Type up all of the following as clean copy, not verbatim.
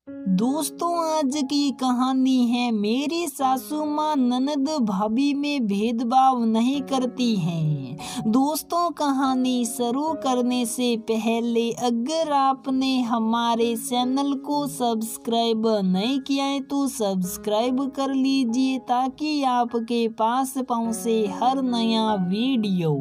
दोस्तों, आज की कहानी है मेरी सासू माँ ननद भाभी में भेदभाव नहीं करती हैं। दोस्तों, कहानी शुरू करने से पहले अगर आपने हमारे चैनल को सब्सक्राइब नहीं किया है तो सब्सक्राइब कर लीजिए ताकि आपके पास पहुँचे हर नया वीडियो।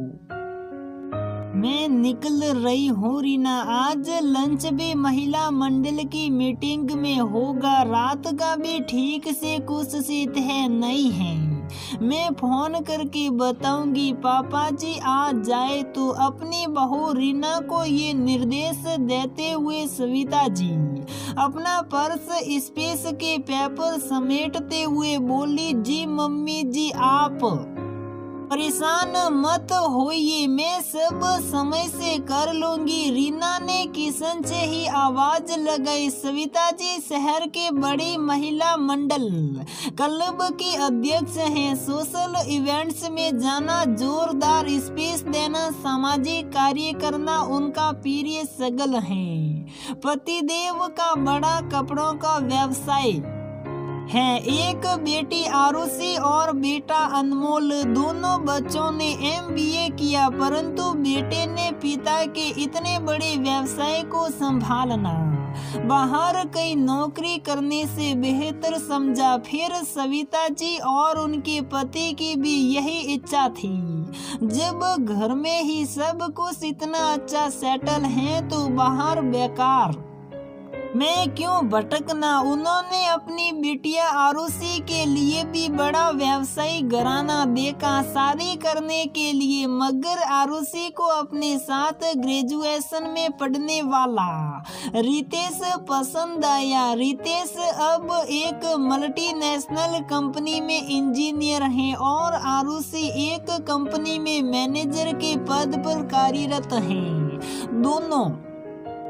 मैं निकल रही हूँ रीना, आज लंच भी महिला मंडल की मीटिंग में होगा। रात का भी ठीक से कुछ से तय नहीं है। मैं फोन करके बताऊंगी पापा जी आ जाए तो। अपनी बहू रीना को ये निर्देश देते हुए सविता जी अपना पर्स स्पेस के पेपर समेटते हुए बोली, जी मम्मी जी आप परेशान मत होइए, मैं सब समय से कर लूंगी। रीना ने किशन से ही आवाज लगाई। सविता जी शहर के बड़ी महिला मंडल क्लब की अध्यक्ष हैं। सोशल इवेंट्स में जाना, जोरदार स्पीच देना, सामाजिक कार्य करना उनका प्रिय शगल है। पतिदेव का बड़ा कपड़ों का व्यवसाय है। एक बेटी आरुषि और बेटा अनमोल। दोनों बच्चों ने MBA किया, परंतु बेटे ने पिता के इतने बड़े व्यवसाय को संभालना बाहर कई नौकरी करने से बेहतर समझा। फिर सविता जी और उनके पति की भी यही इच्छा थी। जब घर में ही सब कुछ इतना अच्छा सेटल है तो बाहर बेकार मैं क्यों भटकना। उन्होंने अपनी बिटिया आरुषि के लिए भी बड़ा व्यवसायिक घराना देखा शादी करने के लिए, मगर आरुषि को अपने साथ ग्रेजुएशन में पढ़ने वाला रितेश पसंद आया। रितेश अब एक मल्टीनेशनल कंपनी में इंजीनियर है और आरुषि एक कंपनी में मैनेजर के पद पर कार्यरत हैं। दोनों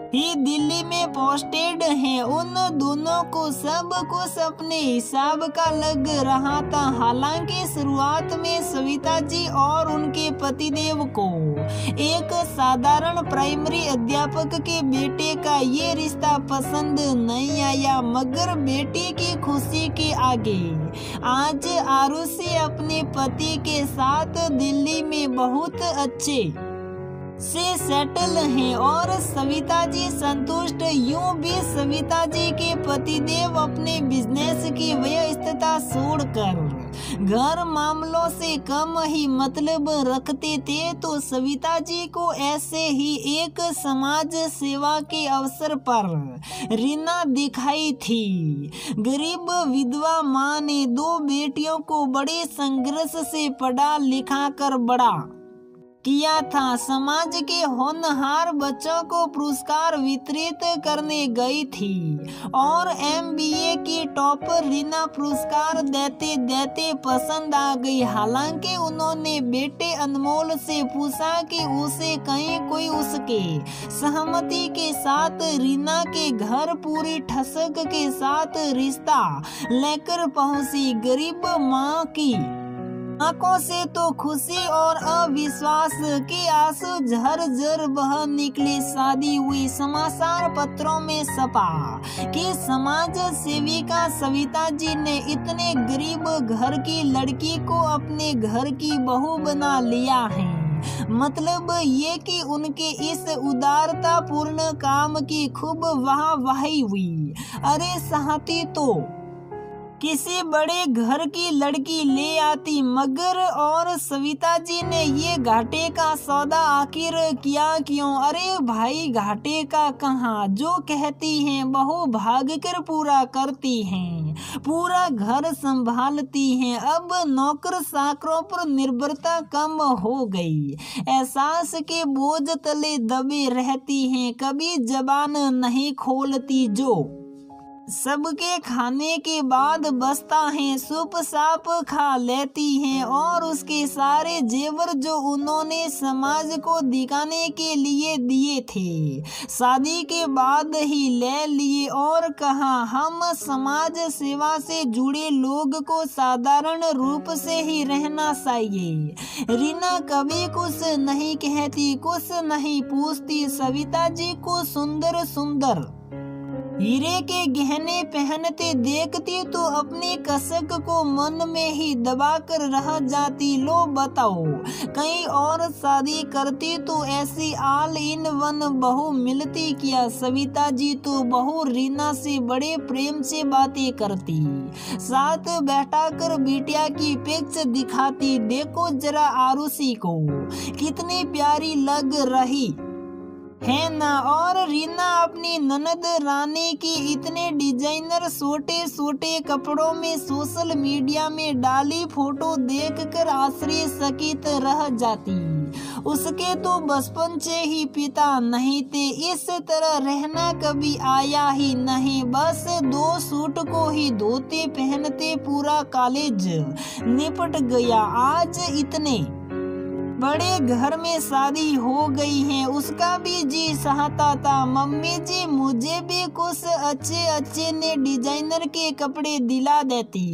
ही दिल्ली में पोस्टेड हैं। उन दोनों को सब कुछ अपने हिसाब का लग रहा था। हालांकि शुरुआत में सविता जी और उनके पतिदेव को एक साधारण प्राइमरी अध्यापक के बेटे का ये रिश्ता पसंद नहीं आया, मगर बेटी की खुशी के आगे आज आरुषि अपने पति के साथ दिल्ली में बहुत अच्छे से सेटल हैं और सविता जी संतुष्ट। यूं भी सविता जी के पतिदेव अपने बिजनेस की व्यस्तता छोड़कर घर मामलों से कम ही मतलब रखते थे, तो सविता जी को ऐसे ही एक समाज सेवा के अवसर पर रीना दिखाई थी। गरीब विधवा माँ ने 2 बेटियों को बड़े संघर्ष से पढ़ा लिखा कर बड़ा किया था। समाज के होनहार बच्चों को पुरस्कार वितरित करने गई थी और MBA की टॉपर रीना पुरस्कार देते देते पसंद आ गई। हालांकि उन्होंने बेटे अनमोल से पूछा कि उसे कहीं कोई उसके सहमति के साथ रीना के घर पूरी ठसक के साथ रिश्ता लेकर पहुंची। गरीब माँ की आंखों से तो खुशी और अविश्वास के आंसू झरझर बह निकले। शादी हुई, समाचार पत्रों में छपा कि समाज सेविका सविता जी ने इतने गरीब घर की लड़की को अपने घर की बहू बना लिया है। मतलब ये कि उनके इस उदारता पूर्ण काम की खूब वाहवाही हुई। अरे साहती तो किसी बड़े घर की लड़की ले आती, मगर और सविता जी ने ये घाटे का सौदा आखिर किया क्यों। अरे भाई, घाटे का कहाँ, जो कहती हैं बहू भाग कर पूरा करती हैं, पूरा घर संभालती हैं। अब नौकर चाकरों पर निर्भरता कम हो गई, एहसास के बोझ तले दबे रहती हैं, कभी जबान नहीं खोलती। जो सबके खाने के बाद बचता है सूप साप खा लेती हैं और उसके सारे जेवर जो उन्होंने समाज को दिखाने के लिए दिए थे शादी के बाद ही ले लिए और कहा हम समाज सेवा से जुड़े लोग को साधारण रूप से ही रहना चाहिए। रीना कभी कुछ नहीं कहती, कुछ नहीं पूछती। सविता जी को सुंदर सुंदर हीरे के गहने पहनते देखती तो अपनी कसक को मन में ही दबाकर रह जाती। लो बताओ, कहीं और शादी करती तो ऐसी ऑल इन वन बहू मिलती क्या? सविता जी तो बहू रीना से बड़े प्रेम से बातें करती, साथ बैठाकर बिटिया की पिक्स दिखाती। देखो जरा आरुषि को, कितनी प्यारी लग रही है ना। और रीना अपनी ननद रानी की इतने डिजाइनर छोटे छोटे कपड़ों में सोशल मीडिया में डाली फोटो देखकर आश्चर्यचकित रह जाती। उसके तो बचपन से ही पिता नहीं थे, इस तरह रहना कभी आया ही नहीं। बस 2 सूट को ही धोते पहनते पूरा कॉलेज निपट गया। आज इतने बड़े घर में शादी हो गई है, उसका भी जी चाहता था मम्मी जी मुझे भी कुछ अच्छे अच्छे ने डिजाइनर के कपड़े दिला देती,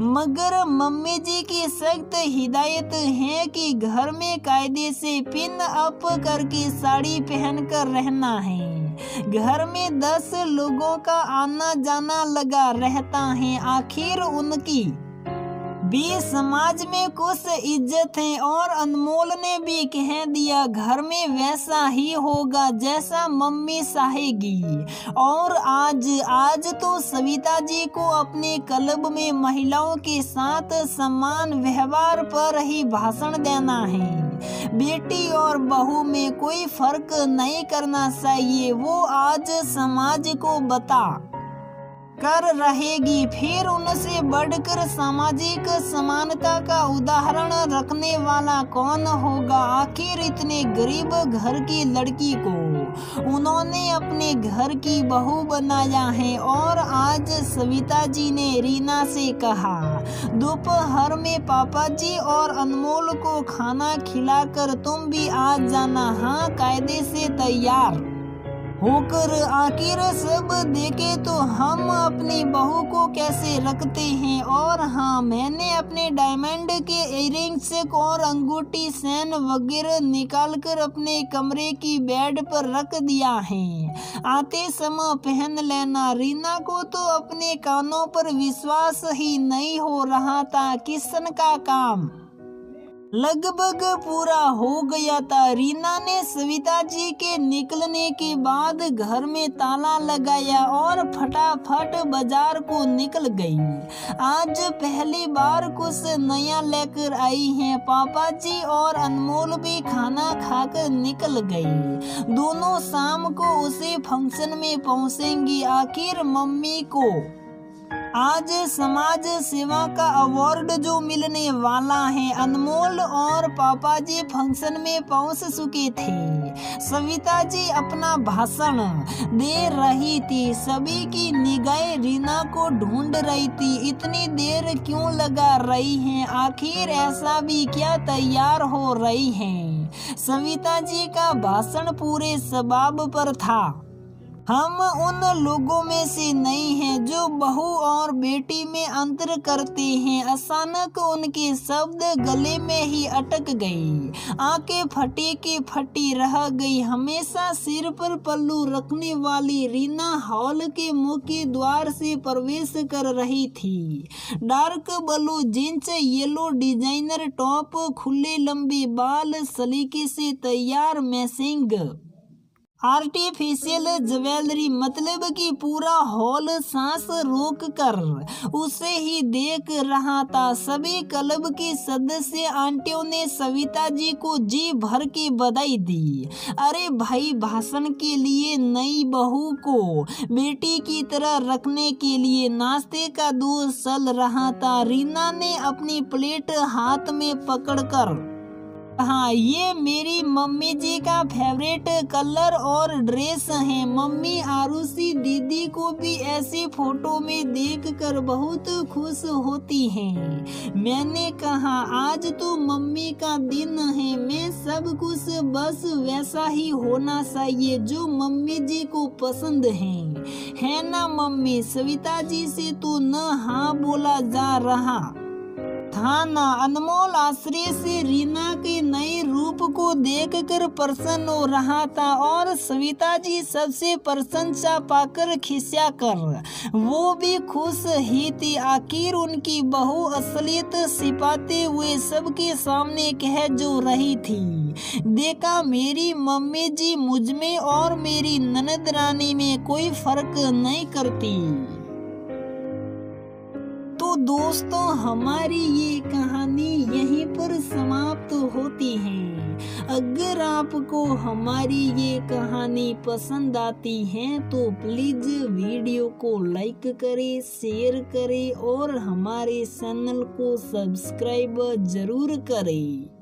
मगर मम्मी जी की सख्त हिदायत है कि घर में कायदे से पिन अप करके साड़ी पहनकर रहना है। घर में 10 लोगों का आना जाना लगा रहता है, आखिर उनकी भी समाज में कुछ इज्जत है। और अनमोल ने भी कह दिया घर में वैसा ही होगा जैसा मम्मी चाहेगी। और आज तो सविता जी को अपने क्लब में महिलाओं के साथ समान व्यवहार पर ही भाषण देना है। बेटी और बहू में कोई फर्क नहीं करना चाहिए, वो आज समाज को बता कर रहेगी। फिर उनसे बढ़कर सामाजिक समानता का उदाहरण रखने वाला कौन होगा? आखिर इतने गरीब घर की लड़की को उन्होंने अपने घर की बहू बनाया है। और आज सविता जी ने रीना से कहा दोपहर में पापा जी और अनमोल को खाना खिलाकर तुम भी आ जाना। हाँ, कायदे से तैयार होकर। आखिर सब देखे तो हम अपनी बहू को कैसे रखते हैं। और हाँ, मैंने अपने डायमंड के इयररिंग्स और अंगूठी चेन वगैरह निकालकर अपने कमरे की बेड पर रख दिया है, आते समय पहन लेना। रीना को तो अपने कानों पर विश्वास ही नहीं हो रहा था। किशन का काम लगभग पूरा हो गया था। रीना ने सविता जी के निकलने के बाद घर में ताला लगाया और फटाफट बाजार को निकल गई। आज पहली बार कुछ नया लेकर आई हैं। पापा जी और अनमोल भी खाना खाकर निकल गई। दोनों शाम को उसी फंक्शन में पहुंचेंगी। आखिर मम्मी को आज समाज सेवा का अवार्ड जो मिलने वाला है। अनमोल और पापा जी फंक्शन में पहुंच चुके थे। सविता जी अपना भाषण दे रही थी। सभी की निगाहें रीना को ढूंढ रही थी। इतनी देर क्यों लगा रही हैं? आखिर ऐसा भी क्या तैयार हो रही हैं? सविता जी का भाषण पूरे शबाब पर था। हम उन लोगों में से नहीं हैं जो बहू और बेटी में अंतर करते हैं। अचानक उनके शब्द गले में ही अटक गई। आंखें फटी की फटी रह गई। हमेशा सिर पर पल्लू रखने वाली रीना हॉल के मुख्य द्वार से प्रवेश कर रही थी। Dark blue jeans, yellow designer top, खुले लंबे बाल, सलीके से तैयार मैचिंग आर्टिफिशियल ज्वेलरी, मतलब कि पूरा हॉल सांस रोक कर उसे ही देख रहा था। सभी क्लब के सदस्य आंटियों ने सविता जी को जी भर के बधाई दी। अरे भाई, भाषण के लिए नई बहू को बेटी की तरह रखने के लिए नाश्ते का दौर चल रहा था। रीना ने अपनी प्लेट हाथ में पकड़कर हाँ, ये मेरी मम्मी जी का फेवरेट कलर और ड्रेस है। मम्मी आरुषि दीदी को भी ऐसी फोटो में देखकर बहुत खुश होती हैं। मैंने कहा आज तो मम्मी का दिन है। मैं सब कुछ बस वैसा ही होना चाहिए जो मम्मी जी को पसंद है ना मम्मी? सविता जी से तो न हाँ बोला जा रहा था ना। अनमोल आश्रय से रीना के नए रूप को देखकर प्रसन्न हो रहा था और सविता जी सबसे प्रशंसा पाकर खिसिया कर वो भी खुश ही थी। आखिर उनकी बहू असलियत छिपाते हुए सबके सामने कह जो रही थी, देखा मेरी मम्मी जी मुझमें और मेरी ननद रानी में कोई फर्क नहीं करती। तो दोस्तों हमारी ये कहानी यहीं पर समाप्त होती है। अगर आपको हमारी ये कहानी पसंद आती है तो प्लीज वीडियो को लाइक करें, शेयर करें और हमारे चैनल को सब्सक्राइब जरूर करें।